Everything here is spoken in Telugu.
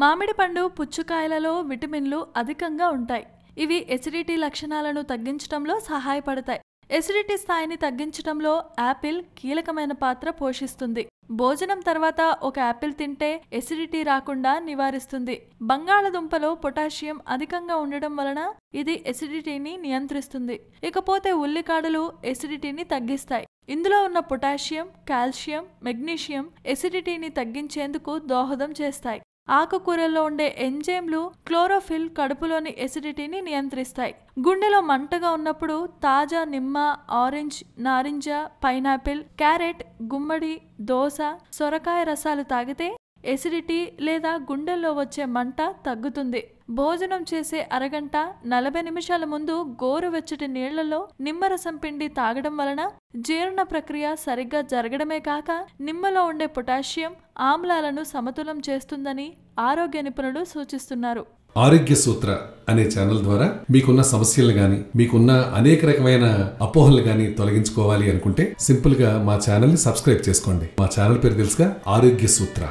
మామిడి పండు, పుచ్చకాయలలో విటమిన్లు అధికంగా ఉంటాయి. ఇవి ఎసిడిటీ లక్షణాలను తగ్గించడంలో సహాయపడతాయి. ఎసిడిటీ స్థాయిని తగ్గించడంలో యాపిల్ కీలకమైన పాత్ర పోషిస్తుంది. భోజనం తర్వాత ఒక యాపిల్ తింటే ఎసిడిటీ రాకుండా నివారిస్తుంది. బంగాళదుంపలో పొటాషియం అధికంగా ఉండడం వలన ఇది ఎసిడిటీని నియంత్రిస్తుంది. ఇకపోతే ఉల్లికాడలు ఎసిడిటీని తగ్గిస్తాయి. ఇందులో ఉన్న పొటాషియం, కాల్షియం, మెగ్నీషియం ఎసిడిటీని తగ్గించేందుకు దోహదం చేస్తాయి. ఆకుకూరల్లో ఉండే ఎంజైమ్లు క్లోరోఫిల్ కడుపులోని ఎసిడిటీని నియంత్రిస్తాయి. గుండెలో మంటగా ఉన్నప్పుడు తాజా నిమ్మ, ఆరెంజ్, నారింజ, పైనాపిల్, క్యారెట్, గుమ్మడి, దోస, సొరకాయ రసాలు తాగితే ఎసిడిటీ లేదా గుండెల్లో వచ్చే మంట తగ్గుతుంది. భోజనం చేసే అరగంట 40 నిమిషాల ముందు గోరువెచ్చటి నీళ్లలో నిమ్మరసం పిండి తాగడం వలన జీర్ణ ప్రక్రియ సరిగ్గా జరగడమే కాక నిమ్మలో ఉండే పొటాషియం ఆమ్లాలను సమతులం చేస్తుందని ఆరోగ్య నిపుణులు సూచిస్తున్నారు. ఆరోగ్య సూత్ర అనే ఛానల్ ద్వారా మీకున్న సమస్యలు గాని, మీకున్న అనేక రకమైన అపోహలు గాని తొలగించుకోవాలి అనుకుంటే సింపుల్ గా మా ఛానల్ ని సబ్స్క్రైబ్ చేసుకోండి. మా ఛానల్ పేరు తెలుసుగా, ఆరోగ్య సూత్ర.